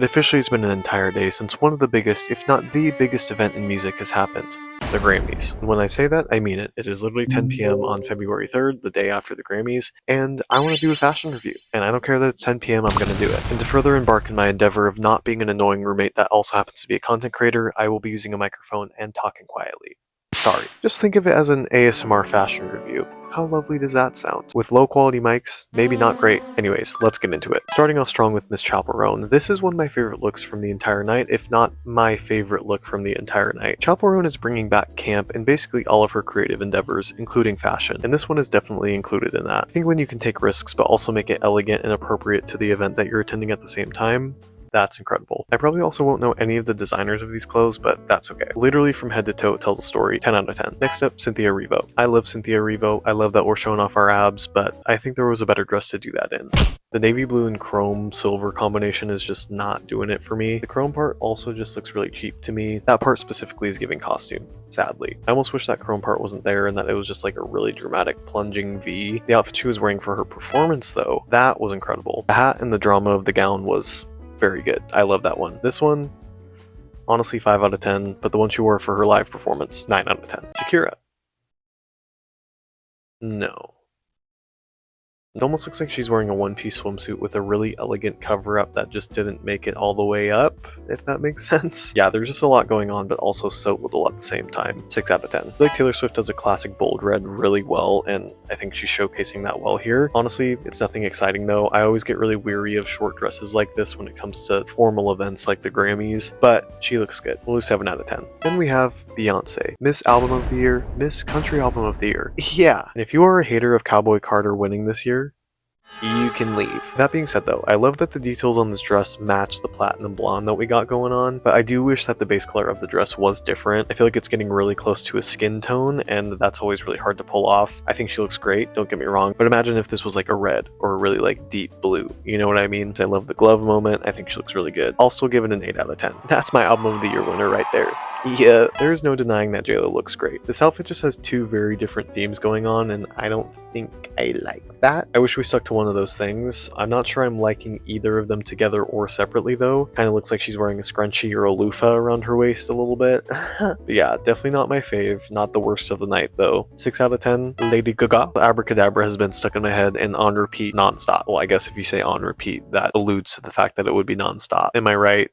It officially has been an entire day since one of the biggest, if not the biggest event in music has happened. The Grammys. And when I say that, I mean it. It is literally 10 p.m. on February 3rd, the day after the Grammys, and I want to do a fashion review. And I don't care that it's 10 p.m., I'm going to do it. And to further embark in my endeavor of not being an annoying roommate that also happens to be a content creator, I will be using a microphone and talking quietly. Sorry. Just think of it as an ASMR fashion review. How lovely does that sound? With low quality mics, maybe not great. Anyways, let's get into it. Starting off strong with Miss Chaperone, this is one of my favorite looks from the entire night, if not my favorite look from the entire night. Chaperone is bringing back camp in basically all of her creative endeavors, including fashion, and this one is definitely included in that. I think when you can take risks but also make it elegant and appropriate to the event that you're attending at the same time, that's incredible. I probably also won't know any of the designers of these clothes, but that's okay. Literally from head to toe, it tells a story. 10 out of 10. Next up, Cynthia Erivo. I love Cynthia Erivo. I love that we're showing off our abs, but I think there was a better dress to do that in. The navy blue and chrome silver combination is just not doing it for me. The chrome part also just looks really cheap to me. That part specifically is giving costume, sadly. I almost wish that chrome part wasn't there and that it was just like a really dramatic plunging V. The outfit she was wearing for her performance though, that was incredible. The hat and the drama of the gown was very good. I love that one. This one, honestly 5 out of 10, but the one she wore for her live performance, 9 out of 10. Shakira. No. It almost looks like she's wearing a one-piece swimsuit with a really elegant cover-up that just didn't make it all the way up, if that makes sense. Yeah, there's just a lot going on, but also so little at the same time. 6 out of 10. I feel like Taylor Swift does a classic bold red really well, and I think she's showcasing that well here. Honestly, it's nothing exciting though. I always get really weary of short dresses like this when it comes to formal events like the Grammys, but she looks good. We'll do 7 out of 10. Then we have Beyonce. Miss Album of the Year, Miss Country Album of the Year. Yeah, and if you are a hater of Cowboy Carter winning this year, you can leave. That being said though, I love that the details on this dress match the platinum blonde that we got going on, but I do wish that the base color of the dress was different. I feel like it's getting really close to a skin tone, and that's always really hard to pull off. I think she looks great, don't get me wrong, but imagine if this was like a red or a really like deep blue. You know what I mean? I love the glove moment. I think she looks really good. I'll still give it an 8 out of 10. That's my album of the year winner right there. Yeah, there's no denying that JLo looks great. This outfit just has two very different themes going on, and I don't think I like that. I wish we stuck to one of those things. I'm not sure I'm liking either of them together or separately though. Kind of looks like she's wearing a scrunchie or a loofah around her waist a little bit. But yeah, definitely not my fave. Not the worst of the night though. 6 out of 10. Lady Gaga. Abracadabra has been stuck in my head and on repeat nonstop. Well, I guess if you say on repeat, that alludes to the fact that it would be nonstop. Am I right?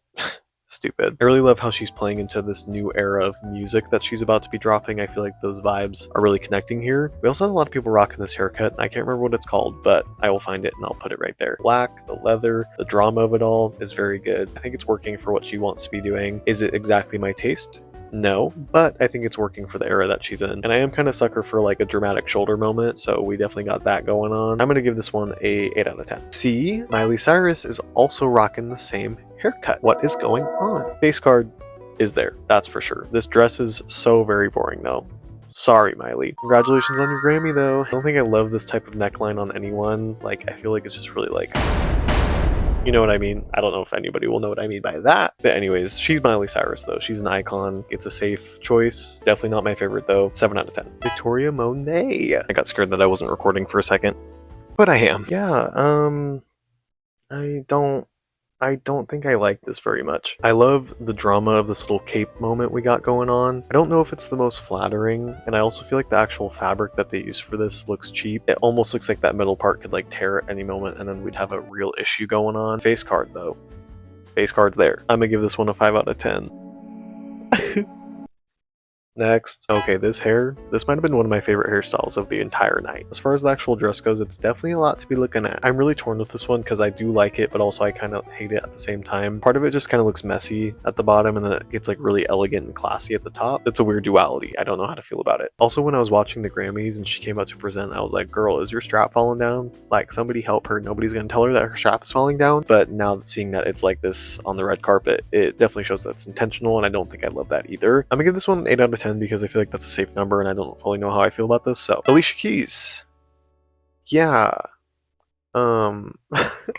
Stupid. I really love how she's playing into this new era of music that she's about to be dropping. I feel like those vibes are really connecting here. We also have a lot of people rocking this haircut. I can't remember what it's called, but I will find it and I'll put it right there. Black, the leather, the drama of it all is very good. I think it's working for what she wants to be doing. Is it exactly my taste? No, but I think it's working for the era that she's in. And I am kind of sucker for like a dramatic shoulder moment, so we definitely got that going on. I'm gonna give this one a 8 out of 10. See, Miley Cyrus is also rocking the same haircut. What is going on? Face card is there, that's for sure. This dress is so very boring though. Sorry, Miley. Congratulations on your Grammy though. I don't think I love this type of neckline on anyone. Like, I feel like it's just really like... You know what I mean? I don't know if anybody will know what I mean by that. But anyways, she's Miley Cyrus though. She's an icon. It's a safe choice. Definitely not my favorite though. 7 out of 10. Victoria Monet. I got scared that I wasn't recording for a second. But I am. Yeah, I don't think I like this very much. I love the drama of this little cape moment we got going on. I don't know if it's the most flattering, and I also feel like the actual fabric that they use for this looks cheap. It almost looks like that middle part could like tear at any moment, and then we'd have a real issue going on. Face card though. Face card's there. I'm gonna give this one a 5 out of 10. Next. Okay, this hair. This might have been one of my favorite hairstyles of the entire night. As far as the actual dress goes, it's definitely a lot to be looking at. I'm really torn with this one because I do like it, but also I kind of hate it at the same time. Part of it just kind of looks messy at the bottom, and then it gets like really elegant and classy at the top. It's a weird duality. I don't know how to feel about it. Also, when I was watching the Grammys and she came out to present, I was like, girl, is your strap falling down? Like, somebody help her. Nobody's gonna tell her that her strap is falling down. But now that seeing that it's like this on the red carpet, it definitely shows that it's intentional, and I don't think I love that either. I'm gonna give this one an 8 out of 10 because I feel like that's a safe number and I don't fully know how I feel about this. So Alicia Keys. Yeah.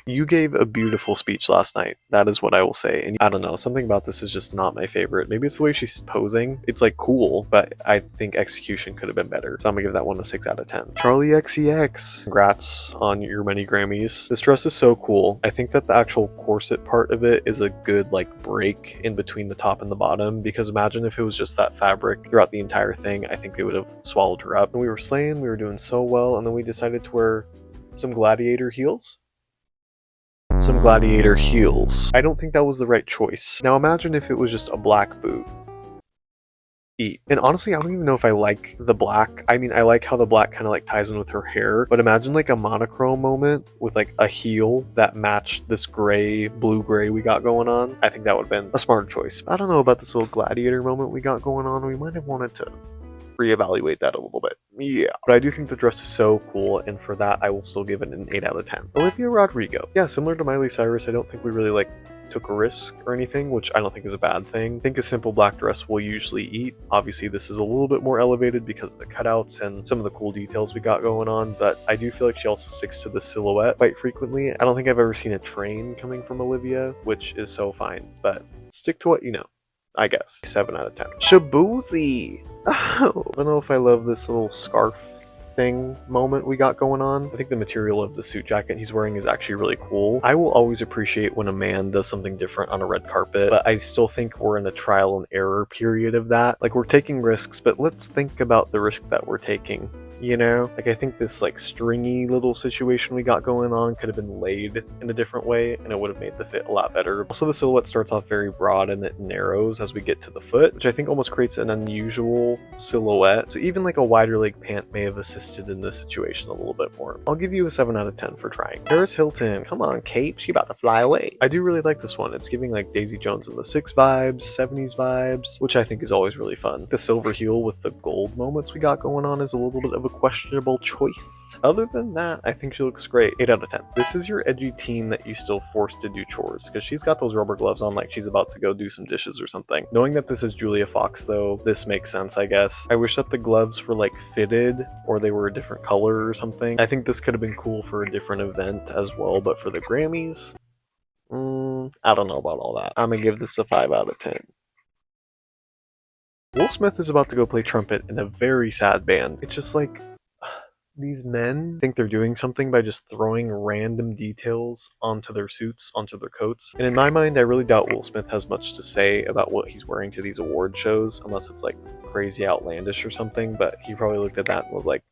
You gave a beautiful speech last night. That is what I will say. And I don't know, something about this is just not my favorite. Maybe it's the way she's posing. It's like cool, but I think execution could have been better. So I'm gonna give that one a 6 out of 10. Charlie XCX, congrats on your many Grammys. This dress is so cool. I think that the actual corset part of it is a good like break in between the top and the bottom, because imagine if it was just that fabric throughout the entire thing. I think they would have swallowed her up. And we were slaying, we were doing so well, and then we decided to wear some gladiator heels. Some gladiator heels. I don't think that was the right choice. Now imagine if it was just a black boot. Eat. And honestly, I don't even know if I like the black. I mean, I like how the black kind of like ties in with her hair, but imagine like a monochrome moment with like a heel that matched this gray, blue-gray we got going on. I think that would have been a smarter choice. I don't know about this little gladiator moment we got going on. We might have wanted to reevaluate that a little bit. Yeah. But I do think the dress is so cool, and for that, I will still give it an 8 out of 10. Olivia Rodrigo. Yeah, similar to Miley Cyrus, I don't think we really like took a risk or anything, which I don't think is a bad thing. I think a simple black dress will usually eat. Obviously, this is a little bit more elevated because of the cutouts and some of the cool details we got going on, but I do feel like she also sticks to the silhouette quite frequently. I don't think I've ever seen a train coming from Olivia, which is so fine, but stick to what you know, I guess. 7 out of 10. Shabuzi! Oh, I don't know if I love this little scarf thing moment we got going on. I think the material of the suit jacket he's wearing is actually really cool. I will always appreciate when a man does something different on a red carpet, but I still think we're in a trial and error period of that. Like, we're taking risks, but let's think about the risk that we're taking. You know, like I think this like stringy little situation we got going on could have been laid in a different way and it would have made the fit a lot better. Also, the silhouette starts off very broad and it narrows as we get to the foot, which I think almost creates an unusual silhouette. So even like a wider leg pant may have assisted in this situation a little bit more. I'll give you a 7 out of 10 for trying. Paris Hilton, come on Kate, she about to fly away. I do really like this one. It's giving like Daisy Jones and the Six vibes, 70s vibes, which I think is always really fun. The silver heel with the gold moments we got going on is a little bit of a questionable choice. Other than that, I think she looks great. 8 out of 10. This is your edgy teen that you still force to do chores, because she's got those rubber gloves on like she's about to go do some dishes or something. Knowing that this is Julia Fox though, this makes sense, I guess. I wish that the gloves were like fitted or they were a different color or something. I think this could have been cool for a different event as well, but for the Grammys, I don't know about all that. I'm gonna give this a 5 out of 10. Will Smith is about to go play trumpet in a very sad band. It's just like, these men think they're doing something by just throwing random details onto their suits, onto their coats. And in my mind, I really doubt Will Smith has much to say about what he's wearing to these award shows, unless it's like crazy outlandish or something, but he probably looked at that and was like,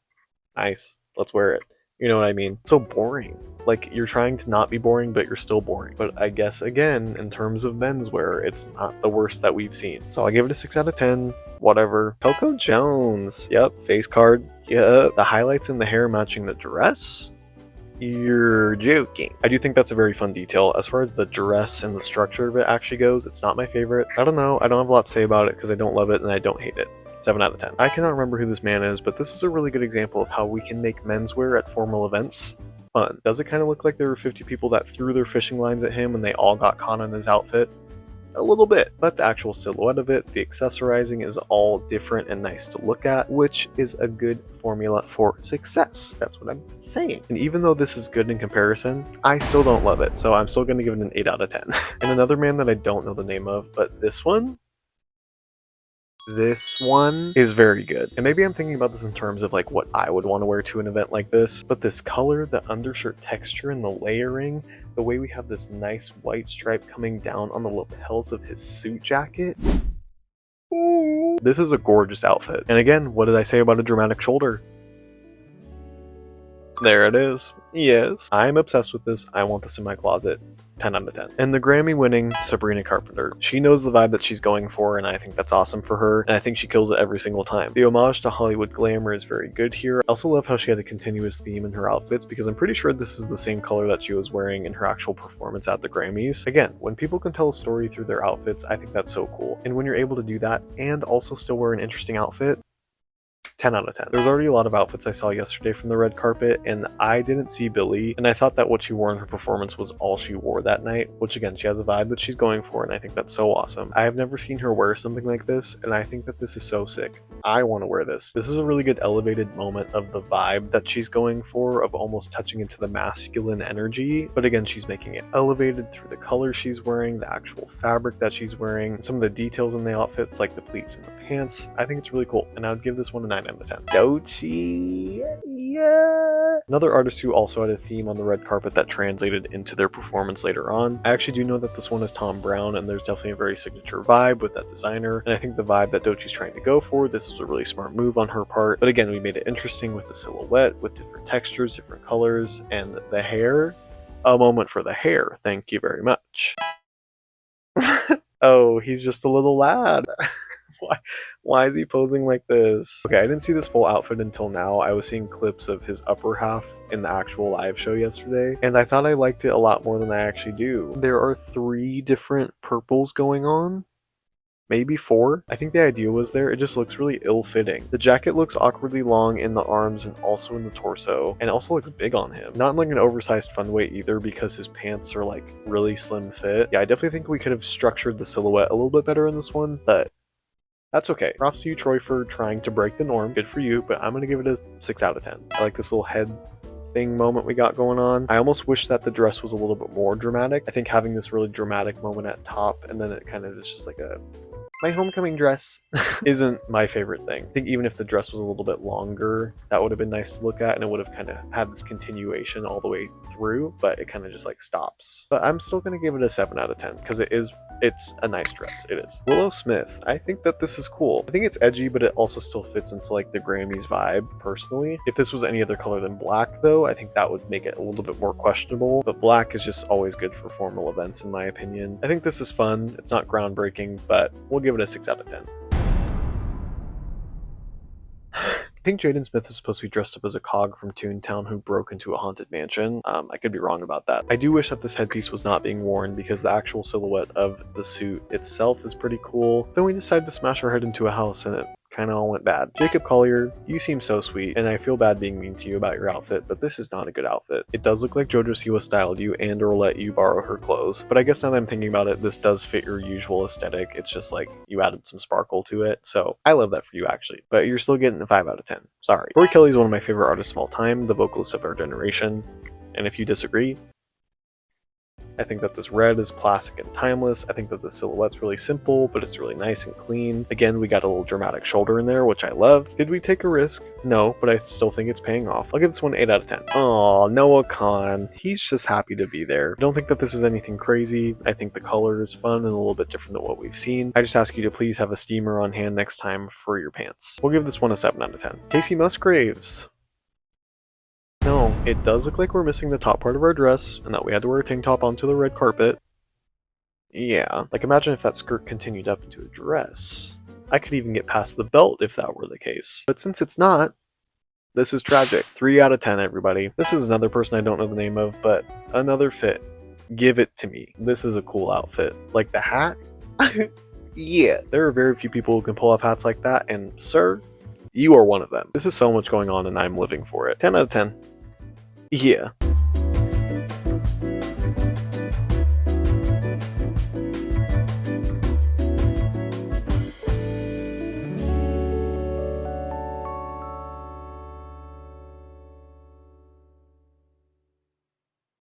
nice, let's wear it. You know what I mean? It's so boring. Like, you're trying to not be boring, but you're still boring. But I guess, again, in terms of menswear, it's not the worst that we've seen. So I'll give it a 6 out of 10. Whatever. Coco Jones. Yep. Face card. Yep. The highlights in the hair matching the dress? You're joking. I do think that's a very fun detail. As far as the dress and the structure of it actually goes, it's not my favorite. I don't know. I don't have a lot to say about it because I don't love it and I don't hate it. 7 out of 10. I cannot remember who this man is, but this is a really good example of how we can make menswear at formal events fun. Does it kind of look like there were 50 people that threw their fishing lines at him and they all got caught in his outfit? A little bit, but the actual silhouette of it, the accessorizing is all different and nice to look at, which is a good formula for success. That's what I'm saying. And even though this is good in comparison, I still don't love it, so I'm still going to give it an 8 out of 10. And another man that I don't know the name of, but this one is very good. And maybe I'm thinking about this in terms of like what I would want to wear to an event like this, but this color, the undershirt texture and the layering, the way we have this nice white stripe coming down on the lapels of his suit jacket. Ooh. This is a gorgeous outfit. And again, what did I say about a dramatic shoulder? There it is. Yes. I'm obsessed with this. I want this in my closet. 10 out of 10. And the Grammy winning Sabrina Carpenter. She knows the vibe that she's going for, and I think that's awesome for her, and I think she kills it every single time. The homage to Hollywood glamour is very good here. I also love how she had a continuous theme in her outfits, because I'm pretty sure this is the same color that she was wearing in her actual performance at the Grammys. Again, when people can tell a story through their outfits, I think that's so cool. And when you're able to do that and also still wear an interesting outfit, 10 out of 10. There's already a lot of outfits I saw yesterday from the red carpet, and I didn't see Billie, and I thought that what she wore in her performance was all she wore that night, which again, she has a vibe that she's going for, and I think that's so awesome. I have never seen her wear something like this, and I think that this is so sick. I want to wear this. This is a really good elevated moment of the vibe that she's going for, of almost touching into the masculine energy. But again, she's making it elevated through the color she's wearing, the actual fabric that she's wearing, some of the details in the outfits like the pleats and the pants. I think it's really cool, and I would give this one a 9 out of 10. Doechii, yeah. Another artist who also had a theme on the red carpet that translated into their performance later on. I actually do know that this one is Tom Brown, and there's definitely a very signature vibe with that designer, and I think the vibe that Doechii's trying to go for, this was a really smart move on her part. But again, we made it interesting with the silhouette, with different textures, different colors, and the hair. A moment for the hair, thank you very much. Oh, he's just a little lad. Why is he posing like this? Okay, I didn't see this full outfit until now. I was seeing clips of his upper half in the actual live show yesterday, and I thought I liked it a lot more than I actually do. There are 3 different purples going on. Maybe 4. I think the idea was there. It just looks really ill-fitting. The jacket looks awkwardly long in the arms and also in the torso, and it also looks big on him. Not in like an oversized fun way either, because his pants are like really slim fit. Yeah, I definitely think we could have structured the silhouette a little bit better in this one, but that's okay. Props to you, Troy, for trying to break the norm. Good for you, but I'm gonna give it a 6 out of 10. I like this little head thing moment we got going on. I almost wish that the dress was a little bit more dramatic. I think having this really dramatic moment at top, and then it kind of is just like my homecoming dress isn't my favorite thing. I think even if the dress was a little bit longer, that would have been nice to look at, and it would have kind of had this continuation all the way through, but it kind of just like stops. But I'm still gonna give it a 7 out of 10 because it's a nice dress. It is. Willow Smith. I think that this is cool. I think it's edgy, but it also still fits into like the Grammys vibe, personally. If this was any other color than black, though, I think that would make it a little bit more questionable. But black is just always good for formal events, in my opinion. I think this is fun. It's not groundbreaking, but we'll give it a 6 out of 10. I think Jaden Smith is supposed to be dressed up as a cog from Toontown who broke into a haunted mansion. I could be wrong about that. I do wish that this headpiece was not being worn because the actual silhouette of the suit itself is pretty cool. Then we decided to smash our head into a house and it kind of all went bad. Jacob Collier, you seem so sweet, and I feel bad being mean to you about your outfit, but this is not a good outfit. It does look like JoJo Siwa styled you and or let you borrow her clothes, but I guess now that I'm thinking about it, this does fit your usual aesthetic. It's just like you added some sparkle to it, so I love that for you actually, but you're still getting a 5 out of 10. Sorry. Tori Kelly is one of my favorite artists of all time, the vocalist of our generation, and if you disagree, I think that this red is classic and timeless. I think that the silhouette's really simple, but it's really nice and clean. Again, we got a little dramatic shoulder in there, which I love. Did we take a risk? No, but I still think it's paying off. I'll give this one an 8 out of 10. Aw, Noah Khan. He's just happy to be there. I don't think that this is anything crazy. I think the color is fun and a little bit different than what we've seen. I just ask you to please have a steamer on hand next time for your pants. We'll give this one a 7 out of 10. Casey Musgraves. No, it does look like we're missing the top part of our dress and that we had to wear a tank top onto the red carpet. Yeah, like imagine if that skirt continued up into a dress. I could even get past the belt if that were the case. But since it's not, this is tragic. 3 out of 10, everybody. This is another person I don't know the name of, but another fit. Give it to me. This is a cool outfit. Like the hat? Yeah, there are very few people who can pull off hats like that, and sir, you are one of them. This is so much going on and I'm living for it. 10 out of 10. Yeah.